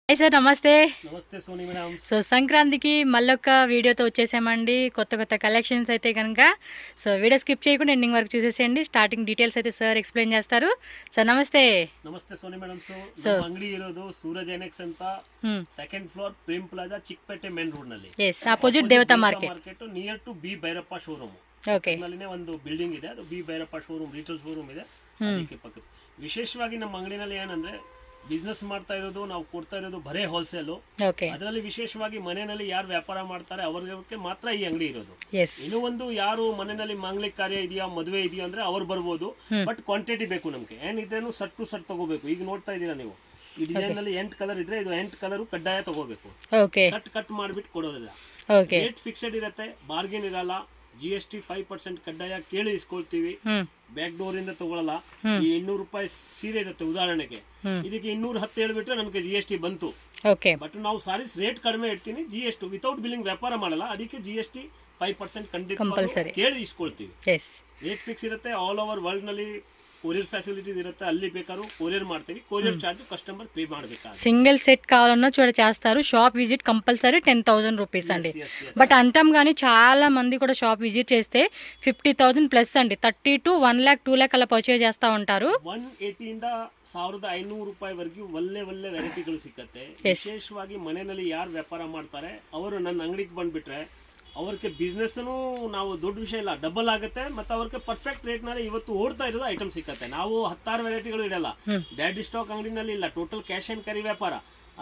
Hi sir, నమస్తే. నమస్తే Soni madam. So సంక్రాంతికి మళ్ళొక్క వీడియోతో వచ్చేసామండి. కొత్త కలెక్షన్స్ అయితే కనుక సో వీడియో స్కిప్ చేయకుండా ఎండింగ్ వరకు చూసేసేయండి. స్టార్టింగ్ డీటెయిల్స్ అయితే సార్ ఎక్స్ప్లెయిన్ చేస్తారు. సార్ నమస్తే. ನಮಸ್ತೆ ಸೋನಿ ಮೇಡಮ್. ಸೊ ಅಂಗಡಿ ಇರೋದು ಸೂರಜ್ ಎನೆಕ್ಸ್ ಅಂತ, second floor Prem plaza, Chickpet main road ನಲ್ಲಿ. Yes, opposite Devatha market near to B Bhyrappa showroom. Okay, ನಲ್ಲಿನೇ ಒಂದು ಬಿಲ್ಡಿಂಗ್ ಇದೆ, ಅದು B Bhyrappa showroom, retail showroom ಇದೆ. ಅದಕ್ಕೆ ಪಕ್ಕ ವಿಶೇಷವಾಗಿ ನಮ್ಮ ಅಂಗಡಿನಲ್ಲಿ ಏನಂದ್ರೆ ಬಿಸ್ನೆಸ್ ಮಾಡ್ತಾ ಇರೋದು, ನಾವು ಕೊಡ್ತಾ ಇರೋದು ಬರೇ ಹೋಲ್ಸೇಲು. ಅದರಲ್ಲಿ ವಿಶೇಷವಾಗಿ ಮನೆಯಲ್ಲಿ ಯಾರು ವ್ಯಾಪಾರ ಮಾಡ್ತಾರೆ ಅವ್ರಿಗೆ ಮಾತ್ರ ಈ ಅಂಗಡಿ ಇರೋದು. ಇನ್ನು ಒಂದು ಯಾರು ಮನೆಯಲ್ಲಿ ಮಾಂಗಲಿಕ ಕಾರ್ಯ ಇದೆಯಾ, ಮದುವೆ ಇದೆಯಾ ಅಂದ್ರೆ ಅವ್ರು ಬರ್ಬೋದು. ಬಟ್ ಕ್ವಾಂಟಿಟಿ ಬೇಕು ನಮ್ಗೆ. ಏನಿದ್ರೇನು ಸಟ್ ಟು ಸಟ್ ತಗೋಬೇಕು. ಈಗ ನೋಡ್ತಾ ಇದೀರಾ ನೀವು, ಈ ಡಿಸೈನ್ ನಲ್ಲಿ 8 ಕಲರ್ ಇದ್ರೆ ಇದು 8 ಕಲರ್ ಕಡ್ಡಾಯ ತಗೋಬೇಕು. ಸಟ್ ಕಟ್ ಮಾಡ್ಬಿಟ್ಟು ಕೊಡೋದಿಲ್ಲ. ರೇಟ್ ಫಿಕ್ಸ್ಡ್ ಇರುತ್ತೆ, ಬಾರ್ಗೇನ್ ಇರಲ್ಲ. GST 5% ಕಡ್ಡಾಯ ಕೇಳಿ ಇಸ್ಕೊಳ್ತೀವಿ. ಬ್ಯಾಕ್ ಡೋರ್ ಇಂದ ತಗೊಳಲ್ಲ. ಈ 200 ರೂಪಾಯಿ ಸೀರೆ ಇರುತ್ತೆ ಉದಾಹರಣೆಗೆ, ಇದಕ್ಕೆ 210 ಹೇಳ್ಬಿಟ್ರೆ ನಮಗೆ GST ಬಂತು. ಬಟ್ ನಾವು ಸಾರೀಸ್ ರೇಟ್ ಕಡಿಮೆ ಇಡ್ತೀನಿ, GST ವಿತೌಟ್ ಬಿಲ್ಲಿಂಗ್ ವ್ಯಾಪಾರ ಮಾಡಲ್ಲ. ಅದಕ್ಕೆ GST 5% ಖಂಡಿತ ಕೇಳಿ ಇಸ್ಕೊಳ್ತೀವಿ. ರೇಟ್ ಫಿಕ್ಸ್ ಇರುತ್ತೆ. ಆಲ್ ಓವರ್ ವರ್ಲ್ಡ್ ನಲ್ಲಿ ಕೊರಿಯರ್ ಫೆಸಿಲಿಟೀಸ್ ಇರುತ್ತೆ. ಅಲ್ಲಿ ಬೇಕಾದ್ರೂ కొరియర్ ಮಾಡ್ತೀವಿ. కొరియర్ ಚಾರ್ಜ್ కస్టమర్ పే ಮಾಡಬೇಕಾಗುತ್ತೆ. సింగిల్ సెట్ కావాలన్నా చూడ చేస్తారు. షాప్ విజిట్ కంపల్సరీ 10,000 రూపీస్ అండి. బట్ అంటాం కానీ చాలా మంది కూడా షాప్ విజిట్ చేస్తే 50,000 ప్లస్ అండి. 30 to 1 lakh 2 lakh అలా పర్చేజ్ చేస్తా ఉంటారు. 180 ಇಂದ 1500 ರೂಪಾಯಿ ವರೆಗೂ ಒಳ್ಳೆ ವೆರೈಟಿಗಳು ಸಿಕ್ಕತ್ತೆ. ವಿಶೇಷವಾಗಿ ಮನೆಯಲ್ಲಿ ಯಾರು ವ್ಯಾಪಾರ ಮಾಡ್ತಾರೆ ಅವರು ನನ್ನ ಅಂಗಡಿಗೆ ಬಂದ್ಬಿಟ್ರೆ ಅವ್ರಿಗೆ ಬಿಸ್ನೆಸ್ ನಾವು ದೊಡ್ಡ ವಿಷಯ ಇಲ್ಲ, ಡಬಲ್ ಆಗುತ್ತೆ. ಮತ್ತೆ ಅವ್ರಿಗೆ ಪರ್ಫೆಕ್ಟ್ ರೇಟ್ ನಲ್ಲಿ ಇವತ್ತು ಓಡ್ತಾ ಇರೋದು ಐಟಮ್ ಸಿಕ್ಕತ್ತೆ. ನಾವು 16 ವೆರೈಟಿಗಳು ಇಡಲ್ಲ. ಡ್ಯಾಡಿ ಸ್ಟಾಕ್ ಅಂಗಡಿನಲ್ಲಿ ಇಲ್ಲ, ಟೋಟಲ್ ಕ್ಯಾಶ್ ಅಂಡ್ ಕ್ಯಾರಿ ವ್ಯಾಪಾರ.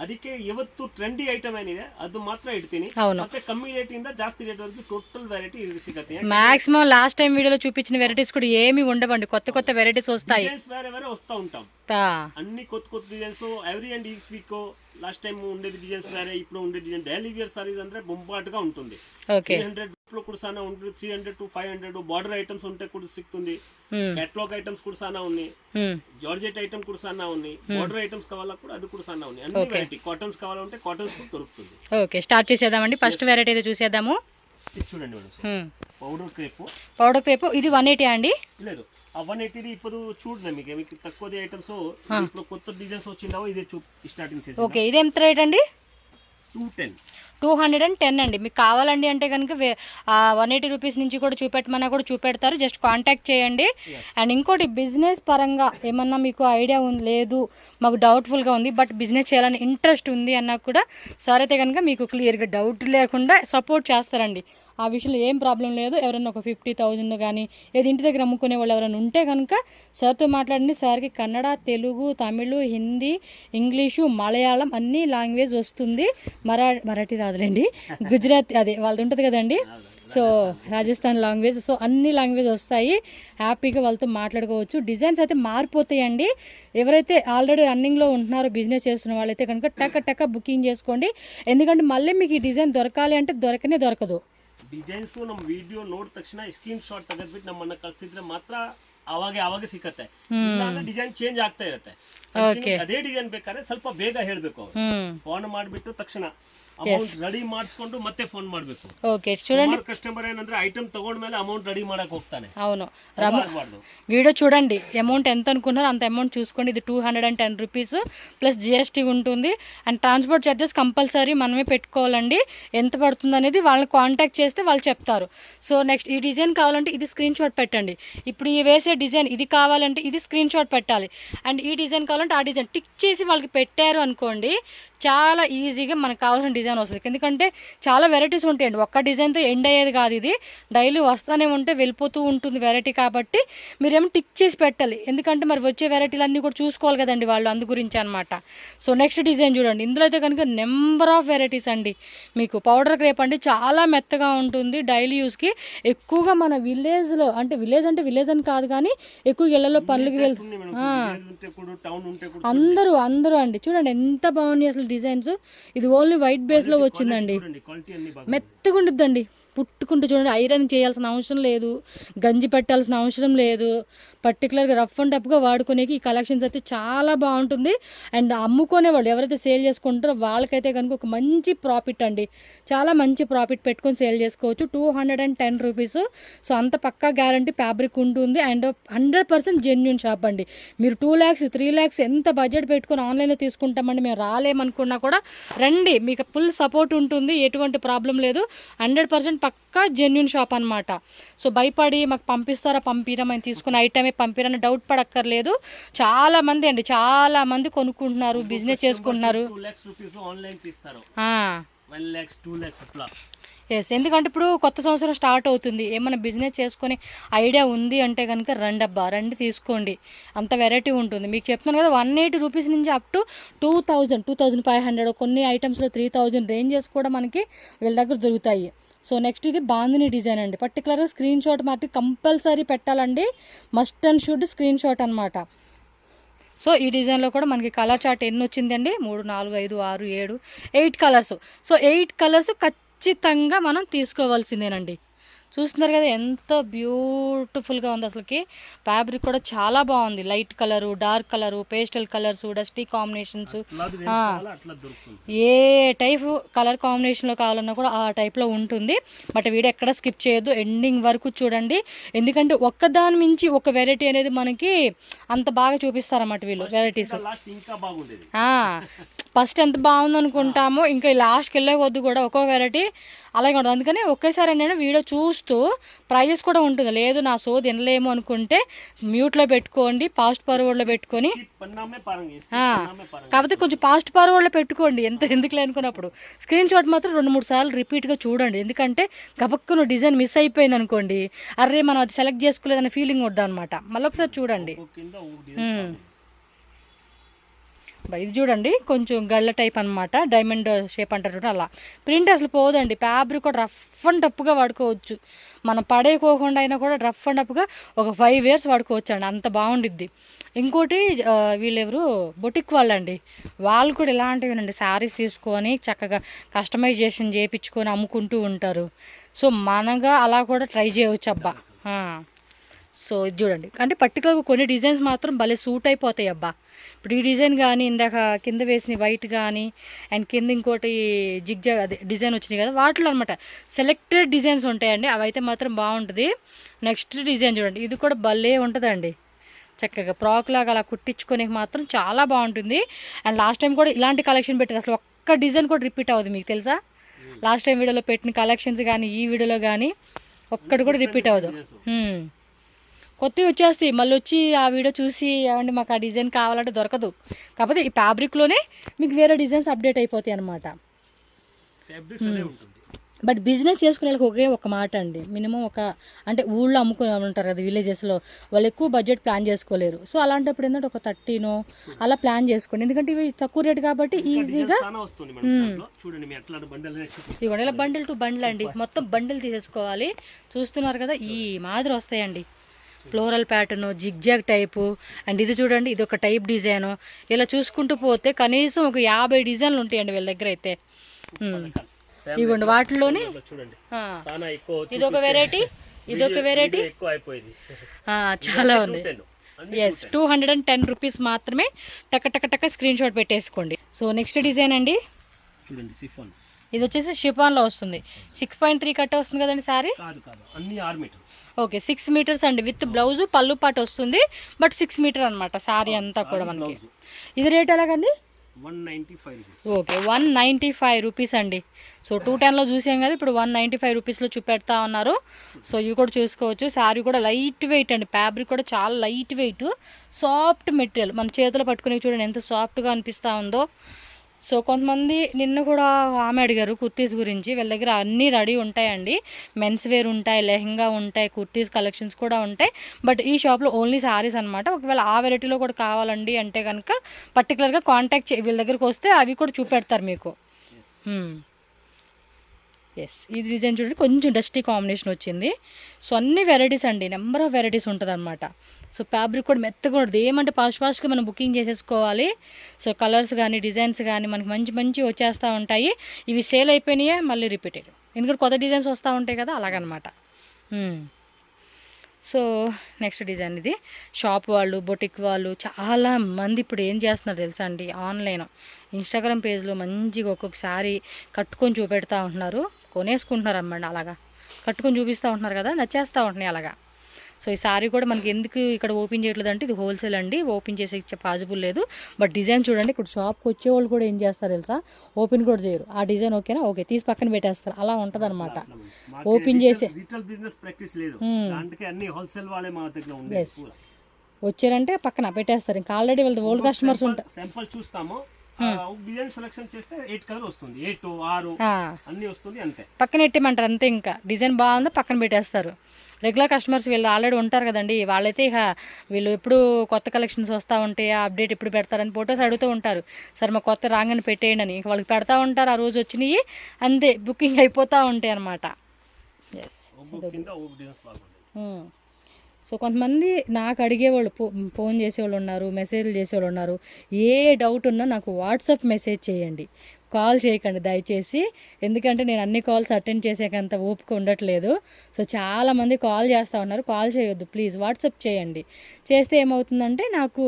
ಅದಕ್ಕೆ ಇವತ್ತು ಟ್ರೆಂಡಿ ಐಟಮ್ ಏನಿದೆ ಅದು ಮಾತ್ರ ಇಡ್ತೀನಿ. ಮತ್ತೆ ಕಮ್ಮಿ ರೇಟ್ ಇಂದ ಜಾಸ್ತಿ ರೇಟ್ ವರೆಗೂ ಟೋಟಲ್ ವೆರೈಟಿ ಸಿಗುತ್ತೆ. మాక్సిమం లాస్ట్ టైం వీడియోలో చూపించిన వెరైటీస్ కూడా ఏమి ఉండవండి. కొత్త వెరైటీస్ వస్తాయి. వేరే వస్తా ఉంటాం. అన్ని కొత్త designs every and each week. Last time ఉండేది డిజైన్స్ వేరే, ఇప్పుడు ఉండే డిజైన్. డైలీ వేర్ సారీస్ ಅಂದ್ರೆ బొంబాటుగా ఉంటుంది. 300 లో కూడా సానా ఉంటుంది. 300 to 500 బార్డర్ ఐటమ్స్ ఉంటే కూడా సిక్తుంది. కేటలాగ్ ఐటమ్స్ కూడా సానా ఉన్నాయి. జార్జెట్ ఐటమ్ కూడా సానా ఉన్నాయి. బార్డర్ ఐటమ్స్ కావాలా కూడా అది కూడా సానా ఉన్నాయి. అన్ని వెరైటీ. కాటన్స్ కావాలంటే కాటన్స్ కూడా దొరుకుతుంది. ఓకే, స్టార్ట్ చేసేద్దామండి. ఫస్ట్ వెరైటీ అయితే చూసేద్దాము. ఇది చూడండి మేడం, పౌడర్ క్రేప్. ఇది 180 అండి? లేదు, ఆ 180 ఇప్పుడు చూడండి. మీకు తక్కువ ఐటమ్స్ ఇప్పుడు కొత్త డిజైన్స్ వచ్చిందావో ఇదే స్టార్టింగ్ చేసి. ఓకే, ఇది ఎంత రేట్ అండి? 210 అండి. మీకు కావాలండి అంటే కనుక 180 రూపీస్ నుంచి కూడా చూపెట్టమన్నా కూడా చూపెడతారు. జస్ట్ కాంటాక్ట్ చేయండి. అండ్ ఇంకోటి, బిజినెస్ పరంగా ఏమన్నా మీకు ఐడియా లేదు, మాకు డౌట్ఫుల్గా ఉంది, బట్ బిజినెస్ చేయాలని ఇంట్రెస్ట్ ఉంది అన్నా కూడా సార్ అయితే కనుక మీకు క్లియర్గా డౌట్ లేకుండా సపోర్ట్ చేస్తారండి. ఆ విషయంలో ఏం ప్రాబ్లం లేదు. ఎవరైనా ఒక 50,000 కానీ ఏది ఇంటి దగ్గర అమ్ముకునే వాళ్ళు ఎవరైనా ఉంటే కనుక సార్తో మాట్లాడండి. సార్కి కన్నడ, తెలుగు, తమిళ్, హిందీ, ఇంగ్లీషు, మలయాళం అన్ని లాంగ్వేజ్ వస్తుంది. మరాఠీ రాదులేండి, గుజరాత్ అదే వాళ్ళది ఉంటుంది కదండి. సో రాజస్థాన్ లాంగ్వేజ్, సో అన్ని లాంగ్వేజ్ వస్తాయి. హ్యాపీగా వాళ్ళతో మాట్లాడుకోవచ్చు. డిజైన్స్ అయితే మారిపోతాయండి. ఎవరైతే ఆల్రెడీ రన్నింగ్లో ఉంటున్నారో, బిజినెస్ చేస్తున్న వాళ్ళైతే కనుక టక్క బుకింగ్ చేసుకోండి. ఎందుకంటే మళ్ళీ మీకు ఈ డిజైన్ దొరకాలి అంటే దొరకదు. ಡಿಸೈನ್ಸ್ ನಮ್ಮ ವಿಡಿಯೋ ನೋಡಿದ ತಕ್ಷಣ ಸ್ಕ್ರೀನ್ ಶಾಟ್ ತೆಗೆದ್ಬಿಟ್ಟು ನಮ್ಮನ್ನ ಕಳ್ಸಿದ್ರೆ ಮಾತ್ರ ಅವಾಗ ಸಿಕ್ಕತ್ತೆ. ಇಲ್ಲಾಂದ್ರೆ ಡಿಸೈನ್ ಚೇಂಜ್ ಆಗ್ತಾ ಇರುತ್ತೆ. ಅದೇ ಡಿಸೈನ್ ಬೇಕಾದ್ರೆ ಸ್ವಲ್ಪ ಬೇಗ ಹೇಳ್ಬೇಕು. ಫೋನ್ ಮಾಡ್ಬಿಟ್ಟು ತಕ್ಷಣ ಅಮೌಂಟ್ ರೆಡಿ ಮಾಡಿಸ್ಕೊಂಡು ಮತ್ತೆ ಫೋನ್ ಮಾಡಬೇಕು. ఓకే, చూడండి. కస్టమర్ ಏನಂದ್ರೆ ఐటమ్ తಗೊಂಡ್ಮೇಲೆ అమౌంట్ రెడీ ಮಾಡಕ್ ಹೋಗ್ತಾನೆ. అవును, వీడియో చూడండి. అమౌంట్ ఎంత అనుకున్నారో అంత అమౌంట్ చూసుకోండి. ఇది 210 రూపీస్ ప్లస్ GST ఉంటుంది. అండ్ ట్రాన్స్పోర్ట్ ఛార్జెస్ కంపల్సరీ మనమే పెట్టుకోవాలండి. ఎంత పడుతుంది అనేది వాళ్ళని కాంటాక్ట్ చేస్తే వాళ్ళు చెప్తారు. సో నెక్స్ట్ ఈ డిజైన్ కావాలంటే ఇది స్క్రీన్ షాట్ పెట్టండి. ఇప్పుడు ఈ వేసే డిజైన్ ఇది కావాలంటే ఇది స్క్రీన్ షాట్ పెట్టాలి. అండ్ ఈ డిజైన్ కావాలంటే ఆ డిజైన్ టిక్ చేసి వాళ్ళకి పెట్టారు అనుకోండి, చాలా ఈజీగా మనకు కావాల్సిన డిజైన్ వస్తుంది. ఎందుకంటే చాలా వెరైటీస్ ఉంటాయండి. ఒక్క డిజైన్తో ఎండ్ అయ్యేది కాదు. ఇది డైలీ వస్తూనే ఉంటే వెళ్ళిపోతూ ఉంటుంది వెరైటీ. కాబట్టి మీరేమో టిక్ చేసి పెట్టాలి. ఎందుకంటే మరి వచ్చే వెరైటీలు అన్నీ కూడా చూసుకోవాలి కదండి వాళ్ళు, అందు గురించి అనమాట. సో నెక్స్ట్ డిజైన్ చూడండి. ఇందులో అయితే కనుక నెంబర్ ఆఫ్ వెరైటీస్ అండి. మీకు పౌడర్ క్రేప్ అండి, చాలా మెత్తగా ఉంటుంది. డైలీ యూస్కి ఎక్కువగా మన విలేజ్లో, అంటే విలేజ్ అని కాదు కానీ ఎక్కువ ఇళ్లలో పనులకి అందరూ అండి. చూడండి ఎంత బాగున్నాయి అసలు డిజైన్స్. ఇది ఓన్లీ వైట్ బేస్ లో వచ్చిందండి. మెత్తగా ఉంటుందండి. పుట్టుకుంటూ చూడండి, ఐరన్ చేయాల్సిన అవసరం లేదు, గంజి పెట్టాల్సిన అవసరం లేదు. పర్టికులర్గా రఫ్ అండ్ టఫ్గా వాడుకునేకి ఈ కలెక్షన్స్ అయితే చాలా బాగుంటుంది. అండ్ అమ్ముకునే వాళ్ళు ఎవరైతే సేల్ చేసుకుంటారో వాళ్ళకైతే కనుక ఒక మంచి ప్రాఫిట్ అండి, చాలా మంచి ప్రాఫిట్ పెట్టుకొని సేల్ చేసుకోవచ్చు. 210 రూపీస్. సో అంత పక్కా గ్యారంటీ ఫ్యాబ్రిక్ ఉంటుంది. అండ్ 100% జెన్యూన్ షాప్ అండి. మీరు 2 lakhs 3 lakhs ఎంత బడ్జెట్ పెట్టుకొని ఆన్లైన్లో తీసుకుంటామండి, మేము రాలేమనుకున్నా కూడా రండి, మీకు ఫుల్ సపోర్ట్ ఉంటుంది, ఎటువంటి ప్రాబ్లం లేదు. 100% పక్కా జెన్యూన్ షాప్ అనమాట. సో భయపడి మాకు పంపిస్తారా, పంపిరా, మేము తీసుకున్న ఐటమే పంపిరని డౌట్ పడక్కర్లేదు. చాలా మంది అండి, చాలా మంది కొనుక్కుంటున్నారు, బిజినెస్ చేసుకుంటున్నారు. 2 lakhs rupees ఆన్లైన్ తీస్తారు, 1 lakhs 2 lakhs అట్లా. ఎస్, ఎందుకంటే ఇప్పుడు కొత్త సంవత్సరం స్టార్ట్ అవుతుంది, ఏమైనా బిజినెస్ చేసుకునే ఐడియా ఉంది అంటే కనుక రండి అబ్బా, రండి తీసుకోండి, అంత వెరైటీ ఉంటుంది. మీకు చెప్తున్నాను కదా, 180 రూపీస్ నుంచి అప్ టు 2000, 2500, కొన్ని ఐటమ్స్లో 3000 రేంజెస్ కూడా మనకి వీళ్ళ దగ్గర దొరుకుతాయి. సో నెక్స్ట్ ఇది బాందిని డిజైన్ అండి. పర్టికులర్గా స్క్రీన్ షాట్ మాకు కంపల్సరీ పెట్టాలండి, must and should screen shot అనమాట. సో ఈ డిజైన్లో కూడా మనకి కలర్ చార్ట్ ఎన్ని వచ్చిందండి, 3 4 5 6 7 8 కలర్స్. సో 8 కలర్స్ ఖచ్చితంగా మనం తీసుకోవాల్సిందేనండి. చూస్తున్నారు కదా ఎంత బ్యూటిఫుల్గా ఉంది, అసలుకి ఫ్యాబ్రిక్ కూడా చాలా బాగుంది. Light colour, dark colour, pastel colours, dusty combinations, ఏ టైప్ కలర్ కాంబినేషన్లో కావాలన్నా కూడా ఆ టైప్లో ఉంటుంది. బట్ వీడియో ఎక్కడ స్కిప్ చేయొద్దు, ఎండింగ్ వరకు చూడండి. ఎందుకంటే ఒక్కదాని మించి ఒక వెరైటీ అనేది మనకి అంత బాగా చూపిస్తారన్నమాట వీళ్ళు వెరైటీస్. ఫస్ట్ ఎంత బాగుంది అనుకుంటామో ఇంకా లాస్ట్కి వెళ్ళే కొద్ది కూడా ఒక్కో వెరైటీ అలాగే ఉంటుంది. అందుకని ఒకేసారి నేను వీడియో చూస్తూ ప్రైజెస్ కూడా ఉంటుంది. లేదు నా సో తినలేము అనుకుంటే మ్యూట్లో పెట్టుకోండి, ఫాస్ట్ ఫార్వర్డ్లో పెట్టుకొని, కాకపోతే కొంచెం ఫాస్ట్ ఫార్వర్డ్లో పెట్టుకోండి, ఎందుకులే అనుకున్నప్పుడు స్క్రీన్ షాట్ మాత్రం 2-3 సార్లు రిపీట్గా చూడండి. ఎందుకంటే గబక్కున డిజైన్ మిస్ అయిపోయింది అనుకోండి, అర్రే మనం అది సెలెక్ట్ చేసుకోలేదనే ఫీలింగ్ వద్దాం అనమాట. మళ్ళీ ఒకసారి చూడండి. ఇది చూడండి, కొంచెం గళ్ళ టైప్ అనమాట, డైమండ్ షేప్ అంటారు అలా. ప్రింట్ అసలు పోదండి, ఫ్యాబ్రిక్ కూడా రఫ్ అండ్ టఫ్గా వాడుకోవచ్చు. మనం పడేయకోకుండా అయినా కూడా రఫ్ అండ్ టఫ్గా ఒక 5 years వాడుకోవచ్చు అండి, అంత బాగుండిద్ది. ఇంకోటి వీళ్ళెవరు బొటిక్ వాళ్ళండి, వాళ్ళు కూడా ఇలాంటివేనండి, శారీస్ తీసుకొని చక్కగా కస్టమైజేషన్ చేయించుకొని అమ్ముకుంటూ ఉంటారు. సో మనగా అలా కూడా ట్రై చేయవచ్చు అబ్బా. సో ఇది చూడండి, అంటే పర్టికులర్గా కొన్ని డిజైన్స్ మాత్రం భలే సూట్ అయిపోతాయి అబ్బా. ఇప్పుడు ఈ డిజైన్ కానీ, ఇందాక కింద వేసిన వైట్ కానీ, అండ్ కింద ఇంకోటి జిగ్జాగ్ అదే డిజైన్ వచ్చినాయి కదా, వాటిలో అనమాట సెలెక్టెడ్ డిజైన్స్ ఉంటాయండి, అవి అయితే మాత్రం బాగుంటుంది. నెక్స్ట్ డిజైన్ చూడండి, ఇది కూడా భలే ఉంటుందండి, చక్కగా ఫ్రాక్ లాగా అలా కుట్టించుకొని మాత్రం చాలా బాగుంటుంది. అండ్ లాస్ట్ టైం కూడా ఇలాంటి కలెక్షన్ పెట్టారు, అసలు ఒక్క డిజైన్ కూడా రిపీట్ అవ్వదు, మీకు తెలుసా? లాస్ట్ టైం వీడియోలో పెట్టిన కలెక్షన్స్ కానీ ఈ వీడియోలో కానీ ఒక్కటి కూడా రిపీట్ అవ్వదు. కొత్తవి వచ్చేస్తాయి, మళ్ళీ వచ్చి ఆ వీడియో చూసి ఏమండి మాకు ఆ డిజైన్ కావాలంటే దొరకదు. కాకపోతే ఈ ఫ్యాబ్రిక్లోనే మీకు వేరే డిజైన్స్ అప్డేట్ అయిపోతాయి అనమాట. బట్ బిజినెస్ చేసుకునే వాళ్ళకి ఒకే ఒక మాట అండి, మినిమం అంటే ఊళ్ళో అమ్ముకునే ఉంటారు కదా విలేజెస్లో, వాళ్ళు ఎక్కువ బడ్జెట్ ప్లాన్ చేసుకోలేరు. సో అలాంటప్పుడు ఏంటంటే ఒక 30 అలా ప్లాన్ చేసుకోండి, ఎందుకంటే ఇవి తక్కువ రేట్ కాబట్టి ఈజీగా. ఇదిగోండి ఇలా బండిల్ టు బండిల్ అండి, మొత్తం బండిల్ తీసేసుకోవాలి. చూస్తున్నారు కదా ఈ మాదిరి వస్తాయండి, floral pattern, zigzag type. And ఇది చూడండి, ఇది ఒక టైప్ డిజైను. ఇలా చూసుకుంటూ పోతే కనీసం ఒక 50 డిజైన్లు ఉంటాయండి వీళ్ళ దగ్గర అయితే. ఇవ్వండి వాటిలోనే ఇదొక వెరైటీ, ఇదొక వెరైటీ, చాలా ఉంది. ఎస్, 210 రూపీస్ మాత్రమే. టక స్క్రీన్ షాట్ పెట్టేసుకోండి. సో నెక్స్ట్ డిజైన్ అండి, చూడండి సిఫాన్. ఇది వచ్చేసి షిఫాన్లో వస్తుంది, 6.3 కట్ వస్తుంది కదండి సారీ. ఓకే, 6 meters అండి, విత్ బ్లౌజ్ పళ్ళు పాటు వస్తుంది. బట్ 6 meter అనమాట సారీ అంతా కూడా మనకి. ఇది రేట్ ఎలాగండి? 195. ఓకే, 195 రూపీస్ అండి. సో 210లో చూసాం కదా, ఇప్పుడు 195 రూపీస్లో చూపెడతా ఉన్నారు. సో ఇవి కూడా చూసుకోవచ్చు. శారీ కూడా లైట్ వెయిట్ అండి, ఫ్యాబ్రిక్ కూడా చాలా లైట్ వెయిట్, సాఫ్ట్ మెటీరియల్. మన చేతిలో పట్టుకుని చూడండి ఎంత సాఫ్ట్గా అనిపిస్తూ ఉందో. సో కొంతమంది నిన్న కూడా ఆమె అడిగారు కుర్తీస్ గురించి, వీళ్ళ దగ్గర అన్నీ రెడీ ఉంటాయండి, మెన్స్ వేర్ ఉంటాయి, లెహంగా ఉంటాయి, కుర్తీస్ కలెక్షన్స్ కూడా ఉంటాయి. బట్ ఈ షాప్లో ఓన్లీ శారీస్ అనమాట. ఒకవేళ ఆ వెరైటీలో కూడా కావాలండి అంటే కనుక పర్టికులర్గా కాంటాక్ట్ వీళ్ళ దగ్గరకు వస్తే అవి కూడా చూపెడతారు మీకు. ఎస్, ఈ డిజైన్ చూడండి, కొంచెం డస్టీ కాంబినేషన్ వచ్చింది. సో అన్ని వెరైటీస్ అండి, నెంబర్ ఆఫ్ వెరైటీస్ ఉంటుంది అనమాట. సో ఫ్యాబ్రిక్ కూడా మెత్తగా ఉంటుంది, ఏమంటే ఫాస్ట్గా మనం బుకింగ్ చేసేసుకోవాలి. సో కలర్స్ కానీ డిజైన్స్ కానీ మనకి మంచి వచ్చేస్తూ ఉంటాయి. ఇవి సేల్ అయిపోయినాయే, మళ్ళీ రిపీటెడ్. ఎందుకంటే కొత్త డిజైన్స్ వస్తూ ఉంటాయి కదా, అలాగనమాట. సో నెక్స్ట్ డిజైన్ ఇది. షాప్ వాళ్ళు, బొటిక్ వాళ్ళు చాలా మంది ఇప్పుడు ఏం చేస్తున్నారు తెలుసా అండి, ఆన్లైన్ ఇన్స్టాగ్రామ్ పేజ్లో మంచిగా ఒక్కొక్కసారి కట్టుకొని చూపెడతా ఉంటున్నారు, కొనేసుకుంటున్నారు అన్నమాట. అలాగా కట్టుకొని చూపిస్తూ ఉంటున్నారు కదా, నచ్చేస్తూ ఉంటున్నాయి అలాగా. సో ఈ సారీ కూడా మనకి ఎందుకు ఇక్కడ ఓపెన్ చేయట్లేదు అంటే ఇది హోల్సేల్ అండి, ఓపెన్ చేసే పాసిబుల్ లేదు. బట్ డిజైన్ చూడండి, ఇక్కడ షాప్కి వచ్చేవాళ్ళు కూడా ఏం చేస్తారు తెలుసా, ఓపెన్ కూడా చేయరు. ఆ డిజైన్ ఓకేనా, ఓకే తీసి పక్కన పెట్టేస్తారు. అలా ఉంటుంది అనమాట. ఓపెన్ చేసే వచ్చారంటే పక్కన పెట్టేస్తారు. ఇంకా ఆల్రెడీ వాళ్ళది ఓల్డ్ కస్టమర్స్ ఉంటారు. సింపుల్ చూస్తాము, డిజైన్ సెలెక్షన్ చేస్తే 8 కలర్ వస్తుంది, 8 6 అన్ని వస్తుంది అంతే. పక్కన పెట్టేమంటారు అంతే. ఇంకా డిజైన్ బాగుందో పక్కన పెట్టేస్తారు. రెగ్యులర్ కస్టమర్స్ వీళ్ళు ఆల్రెడీ ఉంటారు కదండి, వాళ్ళైతే ఇక వీళ్ళు ఎప్పుడు కొత్త కలెక్షన్స్ వస్తూ ఉంటాయి, అప్డేట్ ఎప్పుడు పెడతారని ఫొటోస్ అడుగుతూ ఉంటారు. సరే మా కొత్త రాగానే పెట్టేయండి అని వాళ్ళకి పెడతా ఉంటారు. ఆ రోజు వచ్చినాయి అంతే బుకింగ్ అయిపోతూ ఉంటాయి అన్నమాట. ఎస్. సో కొంతమంది నాకు అడిగేవాళ్ళు, ఫోన్ చేసేవాళ్ళు ఉన్నారు, మెసేజ్లు చేసేవాళ్ళు ఉన్నారు. ఏ డౌట్ ఉన్నా నాకు వాట్సాప్ మెసేజ్ చేయండి, కాల్ చేయకండి దయచేసి. ఎందుకంటే నేను అన్ని కాల్స్ అటెండ్ చేసేకంత ఓపిక ఉండట్లేదు. సో చాలామంది కాల్ చేస్తూ ఉన్నారు, కాల్ చేయొద్దు ప్లీజ్, వాట్సాప్ చేయండి. చేస్తే ఏమవుతుందంటే నాకు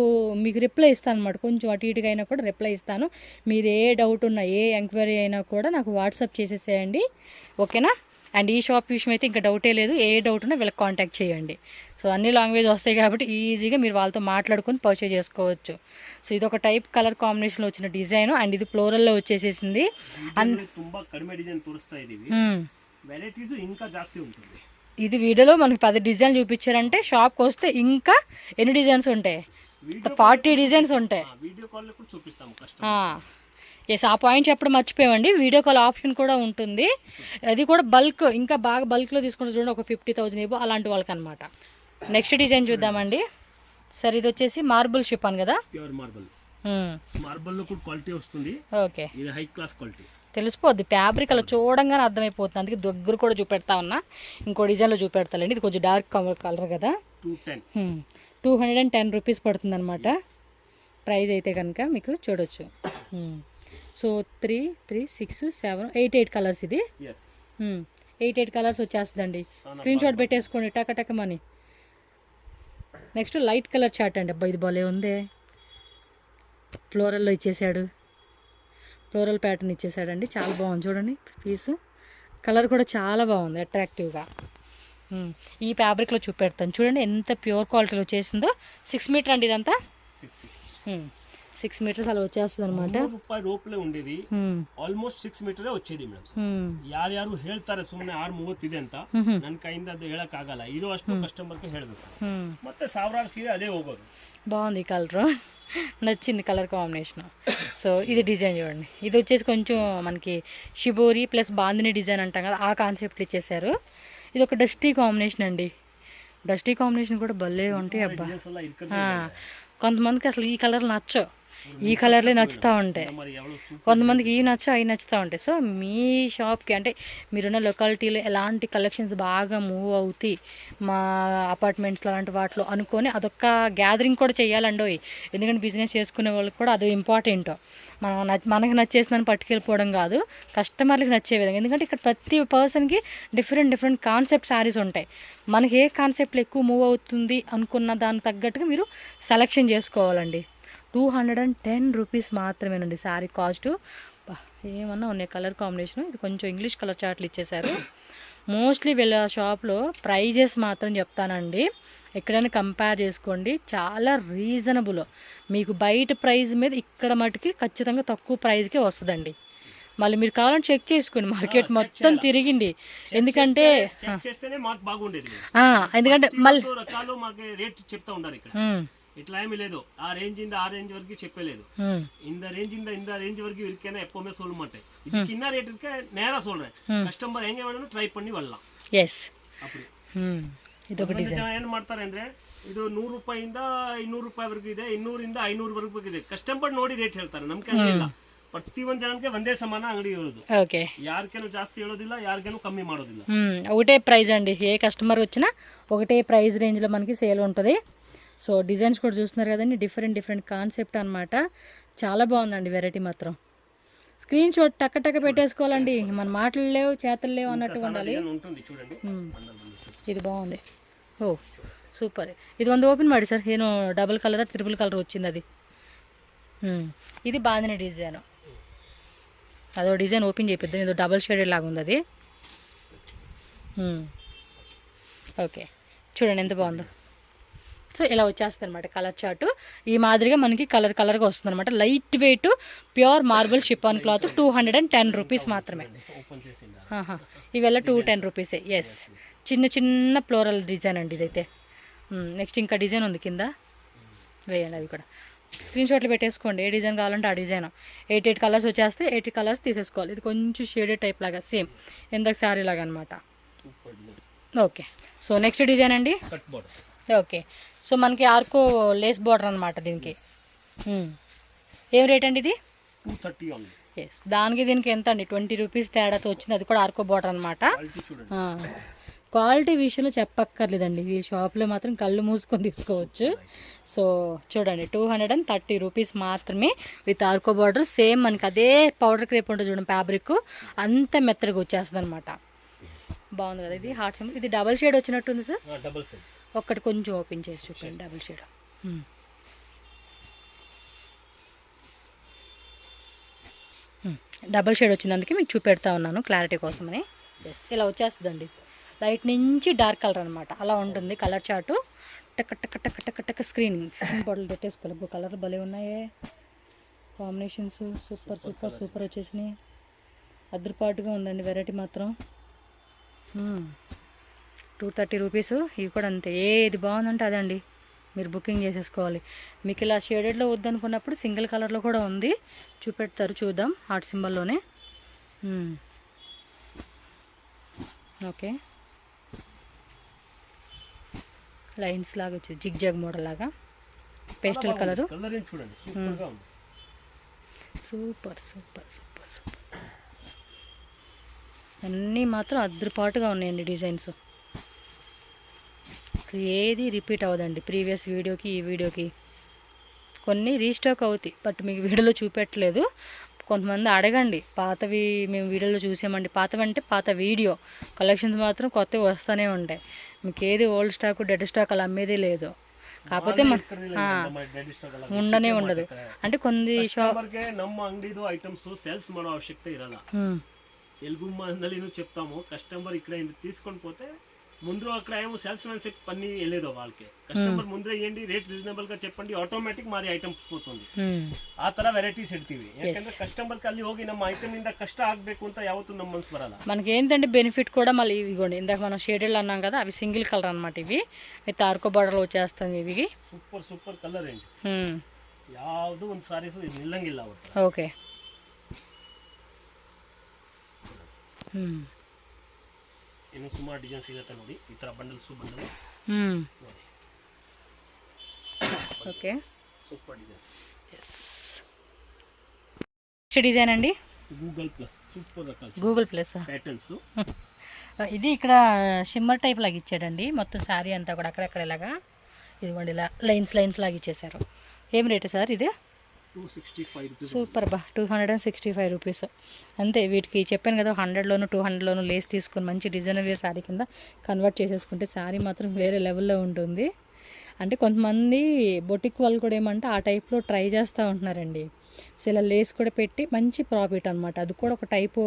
మీకు రిప్లై ఇస్తాను అనమాట. కొంచెం అటు ఇటుగా అయినా కూడా రిప్లై ఇస్తాను. మీది ఏ డౌట్ ఉన్నా, ఏ ఎంక్వైరీ అయినా కూడా నాకు వాట్సాప్ చేసేసేయండి, ఓకేనా. అండ్ ఈ షాప్ విషయం అయితే ఇంకా డౌటే లేదు, ఏ డౌట్ ఉన్నా వీళ్ళకి కాంటాక్ట్ చేయండి. సో అన్ని లాంగ్వేజ్ వస్తాయి కాబట్టి ఈజీగా మీరు వాళ్ళతో మాట్లాడుకొని పర్చేజ్ చేసుకోవచ్చు. సో ఇది ఒక టైప్ కలర్ కాంబినేషన్లో వచ్చిన డిజైన్, అండ్ ఇది ఫ్లోరల్లో వచ్చేసేసింది. ఇది వీడియోలో మనకి 10 డిజైన్లు చూపించారంటే షాప్కి వస్తే ఇంకా ఎన్ని డిజైన్స్ ఉంటాయి, 40 డిజైన్స్ ఉంటాయి. ఎస్, ఆ పాయింట్ చెప్పడం మర్చిపోయామండి. వీడియో కాల్ ఆప్షన్ కూడా ఉంటుంది. అది కూడా బల్క్, ఇంకా బాగా బల్క్లో తీసుకుంటే చూడండి, ఒక 50,000 ఇవ్వ అలాంటి వాళ్ళకి అనమాట. నెక్స్ట్ డిజైన్ చూద్దామండి. సరే ఇది వచ్చేసి మార్బుల్ షిఫాన్ కదా, ప్యూర్ మార్బుల్. మార్బుల్ లో కూడా క్వాలిటీ వస్తుంది. ఓకే, ఇది హై క్లాస్ క్వాలిటీ. తెలిసిపోద్ది ఫ్యాబ్రిక్ అలా చూడంగానే అర్థమైపోతుంది. అందుకే దగ్గర కూడా చూపెడతా ఉన్నా. ఇంకో డిజైన్లో చూపెడతానండి. ఇది కొంచెం డార్క్ కలర్ కదా, 210 రూపీస్ పడుతుంది అనమాట ప్రైస్ అయితే కనుక మీకు చూడొచ్చు. So 3, 3, 6, 7, 8 colours. ఇది 8 కలర్స్ వచ్చేస్తుందండి. స్క్రీన్ షాట్ పెట్టేసుకోండి టకటకమని. నెక్స్ట్ లైట్ కలర్ చార్ట్ అండి. అబ్బా ఇది భలే ఉందే, ఫ్లోరల్లో ఇచ్చేసాడు, ఫ్లోరల్ ప్యాటర్న్ ఇచ్చేసాడండి. చాలా బాగుంది చూడండి పీస్. కలర్ కూడా చాలా బాగుంది అట్రాక్టివ్గా. ఈ ఫ్యాబ్రిక్లో చూపెడతాను చూడండి ఎంత ప్యూర్ క్వాలిటీలో వచ్చేసిందో. 6 మీటర్ అండి ఇదంతా, 6 మీటర్స్ అలా వచ్చేస్తుంది అనమాట. ರೂಪಲೆ ఉండేది ಆಲ್ಮೋಸ್ಟ್ 6 ಮೀಟರ್ వచ్చేది ಮೇಡಂ. ಯಾರು ಹೇಳ್ತಾರೆ ಸುಮ್ಮನೆ 6:30 ಅಂತ, ನನ್ನ ಕೈಯಿಂದ ಅದು ಹೇಳಕ್ ಆಗಲ್ಲ. ಇರೋ ಅಷ್ಟು ಕಸ್ಟಮರ್ಗೆ ಹೇಳಬೇಕು, ಮತ್ತೆ ಸಾವಿರಾರು ಸೀರೆ ಅದೇ ಹೋಗೋದು. బాగుంది కలర్, నచ్చింది కలర్ కాంబినేషన్. సో ఇది డిజైన్ చూడండి. ఇది వచ్చేసి కొంచెం మనకి షిబోరి ప్లస్ బాందిని డిజైన్ అంటాం కదా, ఆ కాన్సెప్ట్ ఇచ్చేసారు. ఇది ఒక డస్టీ కాంబినేషన్ అండి. డస్టీ కాంబినేషన్ కూడా భలే ఉంటాయి అబ్బా. కొంతమందికి అసలు ఈ కలర్ నచ్చవు, ఈ కలర్లే నచ్చుతూ ఉంటాయి. కొంతమందికి ఈ నచ్చ అవి నచ్చుతూ ఉంటాయి. సో మీ షాప్కి అంటే మీరున్న లొకాలిటీలో ఎలాంటి కలెక్షన్స్ బాగా మూవ్ అవుతాయి మా అపార్ట్మెంట్స్లో అలాంటి వాటిలో అనుకొని అదొక గ్యాదరింగ్ కూడా చేయాలండి. ఎందుకంటే బిజినెస్ చేసుకునే వాళ్ళకి కూడా అది ఇంపార్టెంట్. మనకి నచ్చేసిందని పట్టుకెళ్ళిపోవడం కాదు, కస్టమర్లకి నచ్చే విధంగా. ఎందుకంటే ఇక్కడ ప్రతి పర్సన్కి డిఫరెంట్ కాన్సెప్ట్ శారీస్ ఉంటాయి. మనకి ఏ కాన్సెప్ట్లో ఎక్కువ మూవ్ అవుతుంది అనుకున్న దానికి తగ్గట్టుగా మీరు సెలెక్షన్ చేసుకోవాలండి. 210 రూపీస్ మాత్రమేనండి శారీ కాస్ట్. ఏమన్నా ఉన్నాయి కలర్ కాంబినేషన్. ఇది కొంచెం ఇంగ్లీష్ కలర్ చార్ట్లు ఇచ్చేసారు. మోస్ట్లీ వీళ్ళ షాప్లో ప్రైజెస్ మాత్రం చెప్తానండి, ఎక్కడైనా కంపేర్ చేసుకోండి, చాలా రీజనబుల్. మీకు బయట ప్రైస్ మీద ఇక్కడ మటుకి ఖచ్చితంగా తక్కువ ప్రైస్కే వస్తుందండి. మళ్ళీ మీరు కావాలని చెక్ చేసుకోండి, మార్కెట్ మొత్తం తిరిగింది. ఎందుకంటే మళ్ళీ ఇట్లా ఏమీ లేదు, ఆ రేంజ్ ఇంದ ಆ ರೇಂಜ್ ವರೆಗೂ చెప్పలేదు. இந்த ರೇಂಜ್ ಇಂದ இந்த ರೇಂಜ் வரைக்கும் இருக்கேன்னா எப்பவுமே சொல்ல மாட்டேன். இதுக்கு என்ன ரேட் இருக்கே நேரா சொல்றேன். கஸ்டமர் ಹೆಂಗೆ வேணும் ಟ್ರೈ பண்ணி வரலாம். ಎಸ್ அப்படி ಇದು ఒక ಡಿಸೈನ್ ಏನು ಮಾಡ್ತಾರೆ ಅಂದ್ರೆ ಇದು 100 ರೂಪಾಯಿಂದ 200 ರೂಪಾಯಿ ವರೆಗೂ ಇದೆ, 200 ಇಂದ 500 ವರೆಗೂ ಇದೆ. ಕಸ್ಟಮರ್ ನೋಡಿ ರೇಟ್ ಹೇಳ್ತಾರೆ, ನಮ್ಗೆ ಹಂಗಿಲ್ಲ. ಪ್ರತಿಯೊಂದು ಜನಕ್ಕೆ ಒಂದೇ ಸಮಾನ ಅಂಗಡಿ ಹೇಳೋದು. ಓಕೆ, ಯಾರಿಗೇನು ಜಾಸ್ತಿ ಹೇಳೋದಿಲ್ಲ, ಯಾರಿಗೇನು ಕಮ್ಮಿ ಮಾಡೋದಿಲ್ಲ. ఒకటే ప్రైస్ అండి. ఏ కస్టమర్ వచ్చినా ఒకటే ప్రైస్ రేంజ్లో మనకి సేల్ ఉంటుంది. సో డిజైన్స్ కూడా చూస్తున్నారు కదండి, డిఫరెంట్ కాన్సెప్ట్ అనమాట. చాలా బాగుందండి వెరైటీ మాత్రం. స్క్రీన్ షాట్ టక్క టక్క పెట్టేసుకోవాలండి. మన మాటలు లేవు చేతలు లేవు అన్నట్టుగా ఉండాలి. ఉంటుంది చూడండి. ఇది బాగుంది. ఓ సూపర్. ఇది ಒಂದು ఓపెన్ ಮಾಡಿ ಸರ್. ಏನು ಡಬಲ್ ಕಲರ್ ತ್ರಿಬಲ್ కలర్ వచ్చింది అది. ఇది బాందిని డిజైన్. అదో డిజైన్ ఓపెన్ చేపిద్దాం. ఏదో డబల్ షేడెడ్ లాగా ఉంది అది. ఓకే చూడండి ఎంత బాగుందో. సో ఇలా వచ్చేస్తుంది అనమాట కలర్ చార్ట్. ఈ మాదిరిగా మనకి కలర్గా వస్తుంది అనమాట. Light weight pure marble chiffon cloth 210 rupees మాత్రమే. ఇవెల్ల 210 రూపీసే. ఎస్ చిన్న చిన్న ఫ్లోరల్ డిజైన్ అండి ఇదైతే. నెక్స్ట్ ఇంకా డిజైన్ ఉంది కింద, వేయండి అవి కూడా. స్క్రీన్ షాట్లు పెట్టేసుకోండి. ఏ డిజైన్ కావాలంటే ఆ డిజైన్. 8 కలర్స్ వచ్చేస్తే 8 కలర్స్ తీసేసుకోవాలి. ఇది కొంచెం షేడెడ్ టైప్ లాగా సేమ్ ఇందాక శారీ లాగా అనమాట. ఓకే సో నెక్స్ట్ డిజైన్ అండి. ఓకే సో మనకి ఆర్కో లేస్ బార్డర్ అనమాట దీనికి. ఏం రేట్ అండి ఇది? 230. ఎస్ దానికి దీనికి ఎంత అండి? 20 రూపీస్ తేడాతో వచ్చింది. అది కూడా ఆర్కో బార్డర్ అనమాట. క్వాలిటీ విషయంలో చెప్పక్కర్లేదండి. ఈ షాప్లో మాత్రం కళ్ళు మూసుకొని తీసుకోవచ్చు. సో చూడండి 230 రూపీస్ మాత్రమే విత్ ఆర్కో బార్డర్. సేమ్ మనకి అదే పౌడర్ క్రేప్ ఉంటుంది చూడండి, ఫ్యాబ్రిక్ అంత మెత్తగా వచ్చేస్తుంది అనమాట. బాగుంది కదా ఇది. Heart symbol. ఇది డబల్ షేడ్ వచ్చినట్టుంది సార్. డబల్ షేడ్ ఒక్కటి కొంచెం ఓపెన్ చేసి చూడండి. డబుల్ షేడ్ డబల్ షేడ్ వచ్చింది, అందుకే మీకు చూపెడతా ఉన్నాను క్లారిటీ కోసమని. ఇలా వచ్చేస్తుందండి. లైట్ నుంచి డార్క్ కలర్ అనమాట. అలా ఉంటుంది కలర్ చార్టు. టక్ టక్ టక్ టక్ టక్ స్క్రీన్ బాటిల్ పెట్టేసుకోవాలి. కలర్ భలే ఉన్నాయే కాంబినేషన్స్. సూపర్ సూపర్ సూపర్ వచ్చేసినాయి. అదృపాటుగా ఉందండి వెరైటీ మాత్రం. 230 రూపీస్. ఇవి కూడా అంతే. ఏది బాగుందంటే అదండి మీరు బుకింగ్ చేసేసుకోవాలి. మీకు ఇలా షేడెడ్లో వద్దనుకున్నప్పుడు సింగిల్ కలర్లో కూడా ఉంది, చూపెడతారు. చూద్దాం హార్ట్ సింబల్లోనే. ఓకే లైన్స్ లాగా వచ్చేది జిగ్ జాగ్ మోడల్ లాగా pastel colour. Super super super super. అన్నీ మాత్రం అద్రుపాటుగా ఉన్నాయండి డిజైన్స్. అసలు ఏది రిపీట్ అవ్వదండి ప్రీవియస్ వీడియోకి ఈ వీడియోకి. కొన్ని రీస్టాక్ అవుతాయి బట్ మీకు వీడియోలో చూపెట్టలేదు. కొంతమంది అడగండి, పాతవి మేము వీడియోలో చూసామండి. పాతవంటే పాత వీడియో కలెక్షన్స్ మాత్రం కొత్తవి వస్తూనే ఉంటాయి. మీకు ఏది ఓల్డ్ స్టాక్ డెడ్ స్టాక్ అలా అమ్మేది లేదు. కాకపోతే ఉండనే ఉండదు. అంటే కొన్ని షాప్ ನಮ್ಮ ಅಂಗಡಿದು ಐಟಮ್ಸ್ ಸೇಲ್ಸ್ ಮಾಡೋ ಅವಶ್ಯಕತೆ ಇರಲ್ಲ. తెలుగు మందలి చెప్తాము కస్టమర్ ఇక్కడ తీసుకొని పోతే ముందు అక్కడ ఏమో సేల్స్ మ్యాన్ సెక్ పని వెళ్ళేదో వాళ్ళకి. కస్టమర్ ముందర ఏంటి రేಟ್ ರೀಸನಬಲ್ గా చెప్పండి, ಆಟೋಮ್ಯಾಟಿಕ್ ಮಾರಿ ಐಟಮ್ಸ್ పోతుంది. ಆ ತರ ವೆರೈಟೀಸ್ ಇಡ್ತೀವಿ. ಯಾಕಂದ್ರೆ ಕಸ್ಟಮರ್ కి ಅಲ್ಲಿ ಹೋಗಿ ನಮ್ಮ ಐಟಮ್ ಇಂದ ಕಷ್ಟ ಆಗಬೇಕು ಅಂತ ಯಾವತ್ತೂ ನಮ್ಮ ಮನಸ್ಸು ಬರಲ್ಲ. మనకి ఏంటంటే బెనిఫిట్ కూడా మళ్ళీ ఇవిగోండి ఇందాక మనం షేడెడ్ అన్నాం కదా, అవి సింగిల్ కలర్ అన్నమాట. ఇవి విత్ ఆర్కో బార్డర్ వచ్చేస్తుంది. ఇవి సూపర్ సూపర్ కలర్ రేంజ్. ಯಾವುದು ಒಂದು ಸಾರೀಸ್ ನಿಲ್ಲಂಗಿಲ್ಲ ಅವತ್ತು. ಓಕೆ ಇನ್ನು ಸುಮಾರು ಡಿಸೈನ್ ಸಿಗುತ್ತೆ ನೋಡಿ. ಈ ತರ ಬಂಡಲ್ಸ್ ಬಂಡಲ್ ನೋಡಿ. Okay super designs. Yes next design అండి గూగుల్ ప్లస్. సూపర్ రకాల గూగుల్ ప్లస్ ప్యాటర్న్స్. ఇది ఇక్కడ షిమ్మర్ టైప్ లాగా ఇచ్చాడండి మొత్తం శారీ అంతా కూడా. అక్కడక్కడ ఇలాగా ఇదిగోండి ఇలా లైన్స్ లాగా ఇచ్చేసారు. ఏం రేటు సార్ ఇది? 265 రూపీస్. సూపర్ బా 265 రూపీస్ అంతే. వీటికి చెప్పాను కదా 100లోను 200లోను లేస్ తీసుకొని మంచి డిజైనర్ శారీ కింద కన్వర్ట్ చేసేసుకుంటే శారీ మాత్రం వేరే లెవెల్లో ఉంటుంది. అంటే కొంతమంది బొటిక్ వాళ్ళు కూడా ఏమంటే ఆ టైప్లో ట్రై చేస్తూ ఉంటున్నారండి. సో ఇలా లేస్ కూడా పెట్టి మంచి ప్రాఫిట్ అనమాట. అది కూడా ఒక టైపు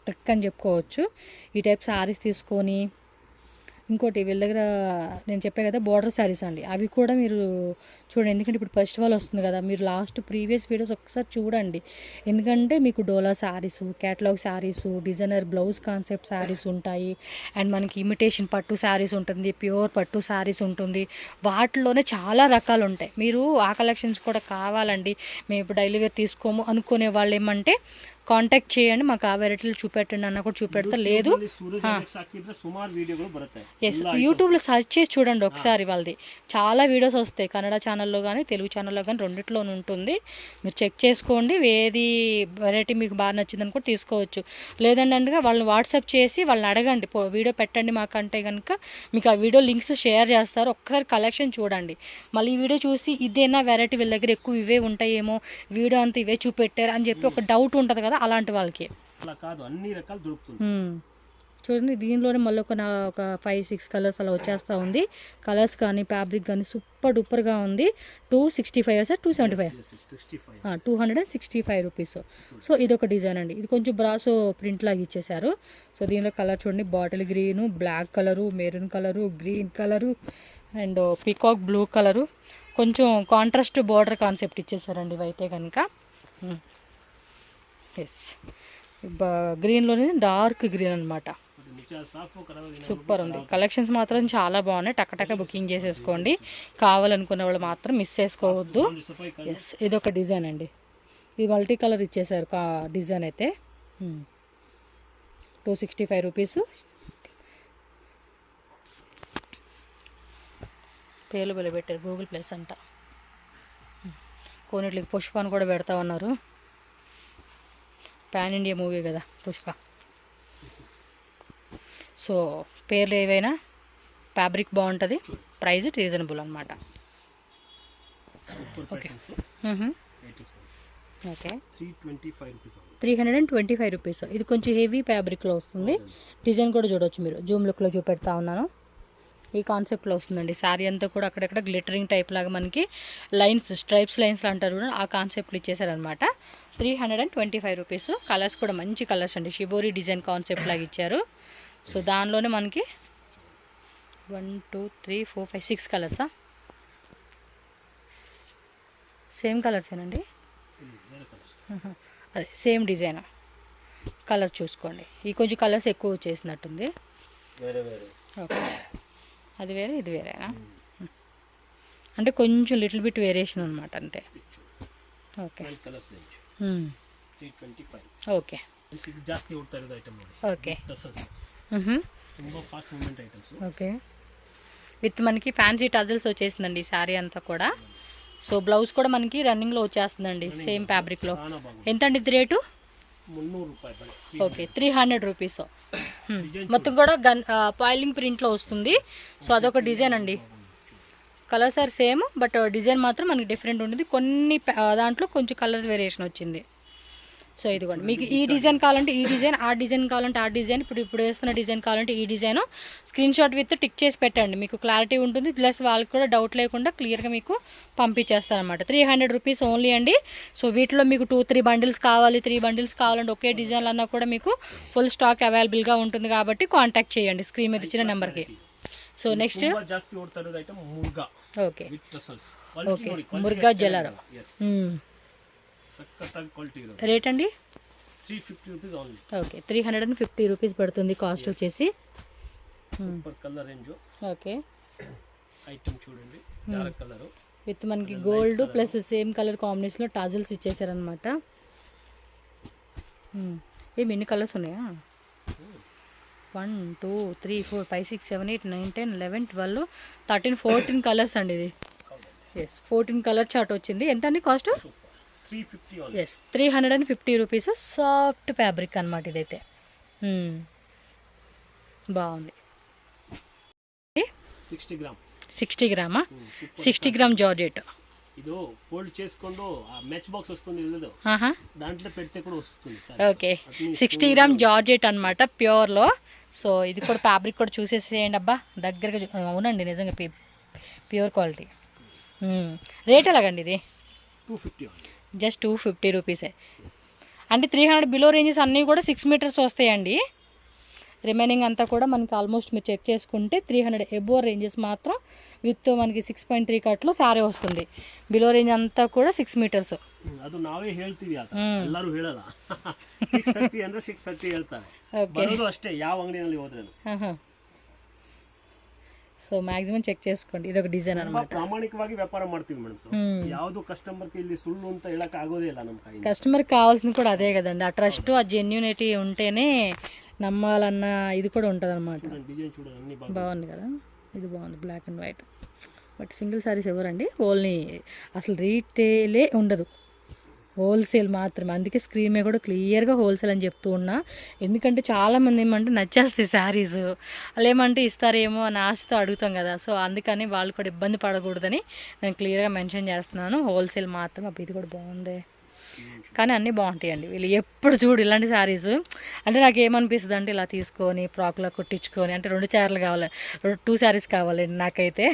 ట్రిక్ అని చెప్పుకోవచ్చు. ఈ టైప్ శారీస్ తీసుకొని ఇంకోటి వీళ్ళ దగ్గర నేను చెప్పే కదా బార్డర్ శారీస్ అండి, అవి కూడా మీరు చూడండి. ఎందుకంటే ఇప్పుడు ఫెస్టివల్ వస్తుంది కదా, మీరు లాస్ట్ ప్రీవియస్ వీడియోస్ ఒకసారి చూడండి. ఎందుకంటే మీకు Dola sarees, catalogue sarees, designer blouse concept sarees ఉంటాయి. అండ్ మనకి ఇమిటేషన్ పట్టు శారీస్ ఉంటుంది, ప్యూర్ పట్టు శారీస్ ఉంటుంది. వాటిలోనే చాలా రకాలు ఉంటాయి. మీరు ఆ కలెక్షన్స్ కూడా కావాలండి, మేము ఇప్పుడు డైలీ వేర్ తీసుకోము అనుకునే వాళ్ళు ఏమంటే కాంటాక్ట్ చేయండి, మాకు ఆ వెరైటీలు చూపెట్టండి అన్న కూడా చూపెడతా. లేదు ఎస్ యూట్యూబ్లో సెర్చ్ చేసి చూడండి ఒకసారి. వాళ్ళది చాలా వీడియోస్ వస్తాయి, కన్నడ ఛానల్లో కానీ తెలుగు ఛానల్లో కానీ రెండిట్లోనూ ఉంటుంది. మీరు చెక్ చేసుకోండి, ఏది వెరైటీ మీకు బాగా నచ్చిందని కూడా తీసుకోవచ్చు. లేదంటే అంటే వాళ్ళని వాట్సాప్ చేసి వాళ్ళని అడగండి వీడియో పెట్టండి మాకంటే కనుక మీకు ఆ వీడియో లింక్స్ షేర్ చేస్తారు. ఒక్కసారి కలెక్షన్ చూడండి. మళ్ళీ ఈ వీడియో చూసి ఇదేనా వెరైటీ వీళ్ళ దగ్గర ఎక్కువ ఇవే ఉంటాయేమో, వీడియో అంతా ఇవే చూపెట్టారు అని చెప్పి ఒక డౌట్ ఉంటుంది కదా, కదా అలాంటి వాళ్ళకి. అలా కాదు, అన్ని రకాలు దొరుకుతుంది. చూడండి దీనిలోనే మళ్ళీ ఒక 5-6 కలర్స్ అలా వచ్చేస్తూ ఉంది. కలర్స్ కానీ ఫ్యాబ్రిక్ కానీ సూపర్ డూపర్గా ఉంది. 265 సార్ 275 265 రూపీస్. సో ఇదొక డిజైన్ అండి. ఇది కొంచెం బ్రాసో ప్రింట్ లాగా ఇచ్చేసారు. సో దీనిలో కలర్ చూడండి, bottle green, black colour, maroon colour, green colour and peacock blue colour, కొంచెం కాంట్రాస్ట్ బార్డర్ కాన్సెప్ట్ ఇచ్చేసారండి ఇవైతే కనుక. ఎస్ గ్రీన్లోనే డార్క్ గ్రీన్ అనమాట. సూపర్ ఉంది. కలెక్షన్స్ మాత్రం చాలా బాగున్నాయి. టక్కటక్క బుకింగ్ చేసేసుకోండి. కావాలనుకున్న వాళ్ళు మాత్రం మిస్ చేసుకోవద్దు. ఎస్ ఇదొక డిజైన్ అండి. ఇది మల్టీ కలర్ ఇచ్చేసారు డిజైన్ అయితే. 265 రూపీస్. పేర్లు బలి పెట్టారు, గూగుల్ ప్లేస్ అంట. కొన్నిట్లకి పుష్పాన్ని కూడా పెడతా ఉన్నారు. పాన్ ఇండియా మూవీ కదా పుష్ప. సో పేర్లు ఏవైనా ఫ్యాబ్రిక్ బాగుంటుంది, ప్రైస్ రీజనబుల్ అనమాట. Okay okay 325 rupees. ఇది కొంచెం హెవీ ఫ్యాబ్రిక్లో వస్తుంది. డిజైన్ కూడా చూడవచ్చు మీరు, జూమ్ లుక్లో చూపెడతా ఉన్నాను. ఈ కాన్సెప్ట్లో వస్తుందండి. శారీ అంతా కూడా అక్కడక్కడ గ్లిటరింగ్ టైప్ లాగా మనకి లైన్స్, స్ట్రైప్స్ లైన్స్ అంటారు కూడా, ఆ కాన్సెప్ట్లు ఇచ్చేసారనమాట. 325 రూపీస్. కలర్స్ కూడా మంచి కలర్స్ అండి, షిబోరి డిజైన్ కాన్సెప్ట్ లాగా ఇచ్చారు. సో దానిలోనే మనకి 1 2 3 4 5 6 కలర్సా? సేమ్ కలర్సేనండి, అదే సేమ్ డిజైన్. కలర్ చూసుకోండి. ఈ కొంచెం కలర్స్ ఎక్కువ వచ్చేసినట్టుంది. ఓకే అది వేరే ఇది వేరేనా? అంటే కొంచెం లిటిల్ బిట్ వేరియేషన్ అనమాట అంతే. Okay okay okay okay with మనకి ఫ్యాన్సీ టజల్స్ వచ్చేసిందండి ఈ శారీ అంతా కూడా. సో బ్లౌజ్ కూడా మనకి రన్నింగ్లో వచ్చేస్తుందండి సేమ్ ఫ్యాబ్రిక్లో. ఎంత అండి ఇది రేటు? Okay 300 rupees. మొత్తం కూడా పాయిలింగ్ ప్రింట్లో వస్తుంది. సో అదొక డిజైన్ అండి. Colours are same but design మాత్రం మనకి డిఫరెంట్ ఉంటుంది. కొన్ని దాంట్లో కొంచెం కలర్ వేరియేషన్ వచ్చింది. సో ఇదిగోండి, మీకు ఈ డిజైన్ కావాలంటే ఈ డిజైన్, ఆ డిజైన్ కావాలంటే ఆ డిజైన్, ఇప్పుడు వేస్తున్న డిజైన్ కావాలంటే ఈ design. Screen shot with tick చేసి పెట్టండి, మీకు క్లారిటీ ఉంటుంది. ప్లస్ వాళ్ళకి కూడా డౌట్ లేకుండా క్లియర్గా మీకు పంపించేస్తారనమాట. 300 రూపీస్ ఓన్లీ అండి. సో వీటిలో మీకు 2-3 బండిల్స్ కావాలి, 3 బండిల్స్ కావాలంటే ఒకే డిజైన్లు అన్నా కూడా మీకు ఫుల్ స్టాక్ అవైలబుల్గా ఉంటుంది. కాబట్టి కాంటాక్ట్ చేయండి స్క్రీన్ మీద ఇచ్చిన నెంబర్కి. సో నెక్స్ట్ ఓకే ఓకే ముర్గా జలర రేట్ అండి 350 రూపీస్ ఓన్లీ. ఓకే 350 రూపీస్ పడుతుంది కాస్ట్ వచ్చేసి. Super colour range. Okay item చూడండి, డార్క్ కలర్ విత్ మనకి గోల్డ్ ప్లస్ సేమ్ కలర్ కాంబినేషన్లో టాజిల్స్ ఇచ్చేసారనమాట. ఏమి ఎన్ని కలర్స్ ఉన్నాయా? 1 2 3 4 5 6 7 8 9 10 11 12 13 14 కలర్స్ అండి ఇది. ఎస్ 14 కలర్ చార్ట్ వచ్చింది. ఎంత అండి cost? 350. Yes 350 rupees. Soft fabric అనమాట ఇదైతే. బాగుంది. 60 గ్రామా? 60 గ్రామ్ జార్జెట్. ఇదో ఫోల్డ్ చేసుకోండు, ఆ మ్యాచ్ బాక్స్ వస్తుంది ఇదో, దాంట్లో పెడితే కూడా వస్తుంది. ఓకే 60 గ్రామ్ జార్జెట్ అనమాట ప్యూర్లో. సో ఇది కూడా ఫ్యాబ్రిక్ కూడా చూసేసేయండి అబ్బా దగ్గరగా. అవునండి నిజంగా ప్యూర్ క్వాలిటీ. రేట్ ఎలాగండి ఇది? 250. జస్ట్ 250 రూపీసే. అంటే 300 బిలో రేంజెస్ అన్నీ కూడా 6 మీటర్స్ వస్తాయండి. రిమైనింగ్ అంతా కూడా మనకి ఆల్మోస్ట్ మీరు చెక్ చేసుకుంటే 300 ఎబో రేంజెస్ మాత్రం విత్ మనకి 6.3 ಕಟ್ಲು ಸಾರಿ వస్తుంది. ಬಿಲೋ ರೇಂಜ್ ಅಂತ ಕೂಡ 6 ಮೀಟರ್ಸ್. ಅದು ನಾವೇ ಹೇಳ್ತೀವಿ ಆತ, ಎಲ್ಲರೂ ಹೇಳಲ್ಲ. 630 ಅಂದ್ರೆ 630 ಹೇಳ್ತಾರೆ. ಬರೋದು ಅಷ್ಟೇ ಯಾವ ಅಂಗಡಿಯಲ್ಲಿ ಹೋದ್ರೇನು. ಸೊ ಮ್ಯಾಕ್ಸಿಮಮ್ ಚೆಕ್ చేసుకోండి. ಇದೊಂದು ಡಿಸೈನ್ ಅన్నమాట. ಪ್ರಾಮಾಣಿಕವಾಗಿ ವ್ಯಾಪಾರ ಮಾಡ್ತೀವಿ ಮೇಡಂ. ಸೊ ಯಾವುದು ಕಸ್ಟಮರ್ ಗೆ ಇಲ್ಲಿ ಸುಳ್ಳು ಅಂತ ಹೇಳಕ ಆಗೋದೇ ಇಲ್ಲ ನಮ್ಮ ಕೈಯಿಂದ. కస్టమర్ కావాల్సింది కూడా అదే కదండి, ఆ ట్రస్ట్ ఆ జెన్యూనిటీ ఉంటేనే నమ్మాలన్న ఇది కూడా ఉంటుంది అనమాట. డిజైన్ చూడండి అన్ని బాగుంది కదా, ఇది బాగుంది black and white. But single saris ఎవరండి, ఓన్లీ అసలు రీటైలే ఉండదు, హోల్సేల్ మాత్రమే. అందుకే స్క్రీన్ మీద కూడా క్లియర్గా హోల్సేల్ అని చెప్తూ ఉన్నా. ఎందుకంటే చాలామంది ఏమంటే నచ్చేస్తాయి శారీస్, వాళ్ళు ఏమంటే ఇస్తారేమో అని ఆశతో అడుగుతాం కదా. సో అందుకని వాళ్ళు కూడా ఇబ్బంది పడకూడదని నేను క్లియర్గా మెన్షన్ చేస్తున్నాను, హోల్సేల్ మాత్రం. అప్పుడు ఇది కూడా బాగుంది, కానీ అన్నీ బాగుంటాయండి. వీళ్ళు ఎప్పుడు చూడు ఇలాంటి శారీస్. అంటే నాకు ఏమనిపిస్తుంది అంటే ఇలా తీసుకొని ఫ్రాక్లో కుట్టించుకొని, అంటే 2 చీరలు కావాలి, 2 శారీస్ కావాలండి నాకైతే.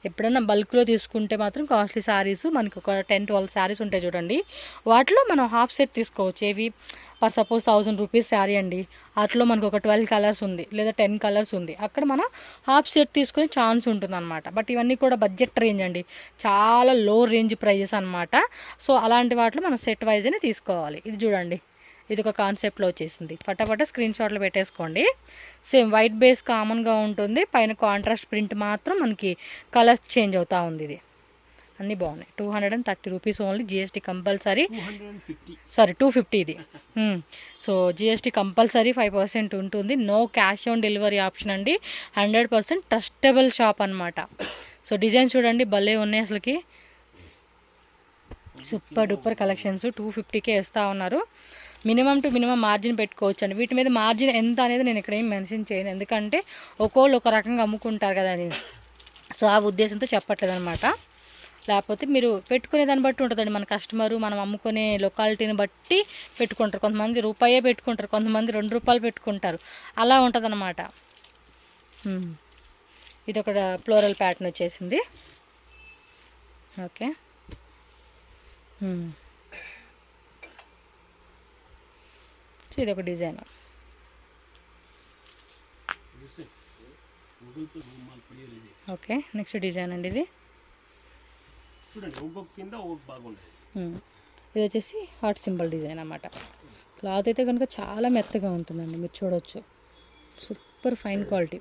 ఎప్పుడైనా బల్క్లో తీసుకుంటే మాత్రం కాస్ట్లీ శారీస్ మనకి ఒక 10-12 శారీస్ ఉంటాయి చూడండి, వాటిలో మనం హాఫ్ సెట్ తీసుకోవచ్చు. ఏవి ఫర్ సపోజ్ 1000 రూపీస్ శారీ అండి, వాటిలో మనకు ఒక 12 కలర్స్ ఉంది లేదా 10 కలర్స్ ఉంది, అక్కడ మనం హాఫ్ సెట్ తీసుకునే ఛాన్స్ ఉంటుంది అనమాట. బట్ ఇవన్నీ కూడా బడ్జెట్ రేంజ్ అండి, చాలా లో రేంజ్ ప్రైజెస్ అనమాట. సో అలాంటి వాటిలో మనం సెట్ వైజ్నే తీసుకోవాలి. ఇది చూడండి, ఇది ఒక కాన్సెప్ట్లో వచ్చేసింది. ఫటాఫట స్క్రీన్ షాట్లు పెట్టేసుకోండి. సేమ్ వైట్ బేస్ కామన్గా ఉంటుంది, పైన కాంట్రాస్ట్ ప్రింట్ మాత్రం మనకి కలర్స్ చేంజ్ అవుతూ ఉంది. ఇది అన్నీ బాగున్నాయి. 230 రూపీస్ ఓన్లీ, జిఎస్టీ కంపల్సరీ. 250 ఇది. సో జిఎస్టీ కంపల్సరీ 5% ఉంటుంది. No cash on delivery option అండి. 100% ట్రస్టబుల్ షాప్ అనమాట. సో డిజైన్ చూడండి భలే ఉన్నాయి అసలుకి, సూపర్ డూపర్ కలెక్షన్స్. 250కే ఇస్తూ ఉన్నారు. మినిమం టు మినిమం మార్జిన్ పెట్టుకోవచ్చు అండి. వీటి మీద మార్జిన్ ఎంత అనేది నేను ఇక్కడ ఏం మెన్షన్ చేయను, ఎందుకంటే ఒక్కోళ్ళు ఒక రకంగా అమ్ముకుంటారు కదా అని. సో ఆ ఉద్దేశంతో చెప్పట్లేదు అనమాట. లేకపోతే మీరు పెట్టుకునే దాన్ని బట్టి ఉంటుందండి, మన కస్టమరు మనం అమ్ముకునే లొకాలిటీని బట్టి పెట్టుకుంటారు. కొంతమంది రూపాయే పెట్టుకుంటారు, కొంతమంది 2 రూపాయలు పెట్టుకుంటారు, అలా ఉంటుంది అనమాట. ఇది ఒక ఫ్లోరల్ ప్యాటర్న్ వచ్చేసింది. ఓకే, ఇది ఒక డిజైన్. ఓకే, నెక్స్ట్ డిజైన్ అండి. ఇది ఇది వచ్చేసి హార్ట్ సింబల్ డిజైన్ అన్నమాట. క్లాత్ అయితే కనుక చాలా మెత్తగా ఉంటుందండి, మీరు చూడవచ్చు. Super fine quality.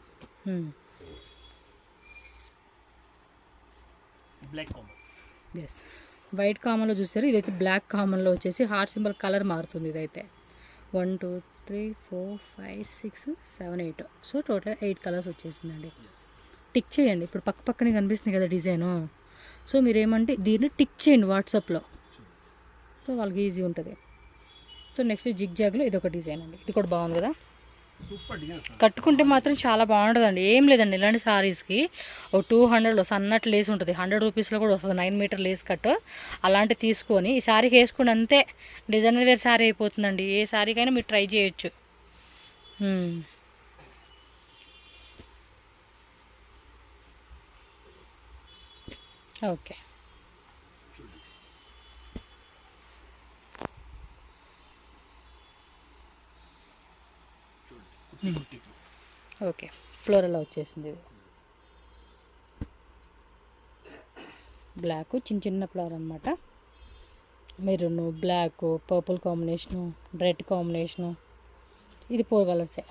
Yes, white కామన్లో చూసారు, ఇదైతే బ్లాక్ కామన్లో వచ్చేసి హార్ట్ సింబల్ కలర్ మారుతుంది. ఇదైతే 1 2 3 4 5 6 7 8, సో టోటల్ 8 కలర్స్ వచ్చేసిందండి. టిక్ చేయండి, ఇప్పుడు పక్కనే కనిపిస్తుంది కదా డిజైను. సో మీరేమంటే దీన్ని టిక్ చేయండి వాట్సాప్లో, సో వాళ్ళకి ఈజీ ఉంటుంది. సో నెక్స్ట్ జిగ్ జాగ్లో ఇది ఒక డిజైన్ అండి, ఇది కూడా బాగుంది కదా. కట్టుకుంటే మాత్రం చాలా బాగుంటుందండి. ఏం లేదండి, ఇలాంటి శారీస్కి ఒక 200లో సన్నట్టు లేస్ ఉంటుంది, 100 రూపీస్లో కూడా వస్తుంది 9 మీటర్ లేస్ కట్. అలాంటివి తీసుకొని ఈ శారీకి వేసుకుని అంతే డిజైనర్ వేర్ శారీ అయిపోతుందండి. ఏ శారీకైనా మీరు ట్రై చేయొచ్చు. ఓకే, ఓకే, ఫ్లోరల్ వచ్చేసింది. ఇది బ్లాక్ చిన్న ఫ్లవర్ అనమాట. Maroon, black, purple combination, red combination, ఇది 4 కలర్సే.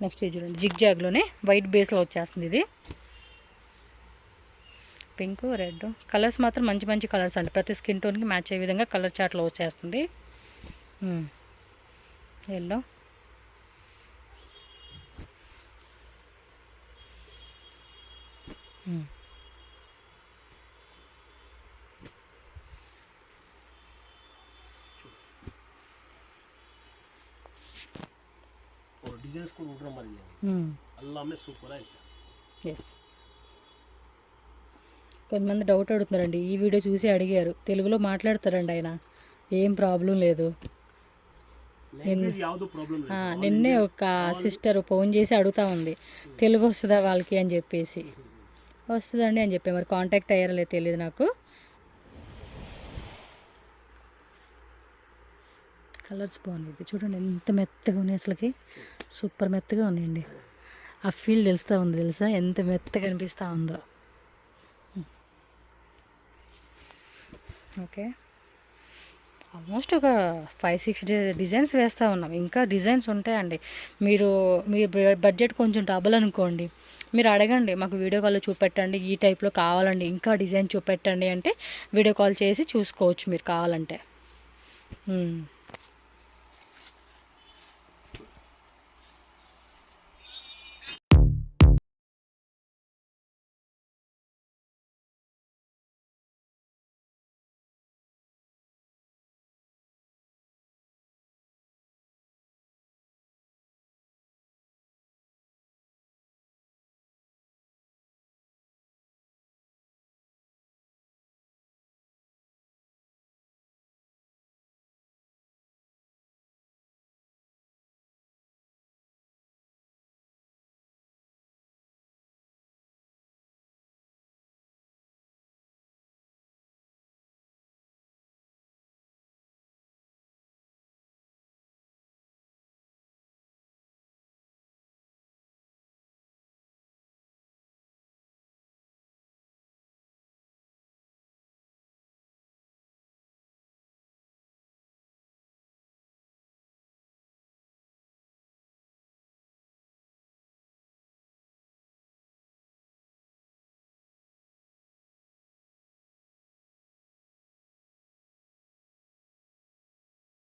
నెక్స్ట్ ఇది చూడండి, జిగ్ జాగ్లోనే వైట్ బేస్లో వచ్చేస్తుంది. ఇది పింక్, రెడ్ కలర్స్ మాత్రం మంచి కలర్స్ అండి, ప్రతి స్కిన్ టోన్కి మ్యాచ్ అయ్యే విధంగా కలర్ చార్ట్లో వచ్చేస్తుంది. Yellow, yes. కొంతమంది డౌట్ అడుగుతున్నారండి, ఈ వీడియో చూసి అడిగారు, తెలుగులో మాట్లాడతారండి ఆయన, ఏం ప్రాబ్లం లేదు. నిన్నే ఒక సిస్టర్ ఫోన్ చేసి అడుగుతా ఉంది, తెలుగు వస్తుందా వాళ్ళకి అని చెప్పేసి. వస్తుందండి అని చెప్పి, మరి కాంటాక్ట్ అయ్యారో లేదు తెలియదు నాకు. కలర్స్ బాగున్నాయి, చూడండి ఎంత మెత్తగా ఉన్నాయి అసలుకి, సూపర్ మెత్తగా ఉన్నాయండి. ఆ ఫీల్ తెలుస్తూ ఉంది తెలుసా, ఎంత మెత్తగా అనిపిస్తూ ఉందో. ఓకే, ఆల్మోస్ట్ ఒక 5-6 డిజైన్స్ వేస్తూ ఉన్నాం, ఇంకా డిజైన్స్ ఉంటాయండి. మీ బడ్జెట్ కొంచెం డబుల్ అనుకోండి, మీరు అడగండి, మాకు వీడియో కాల్లో చూపెట్టండి, ఈ టైప్లో కావాలండి, ఇంకా డిజైన్ చూపెట్టండి అంటే వీడియో కాల్ చేసి చూసుకోవచ్చు మీరు కావాలంటే.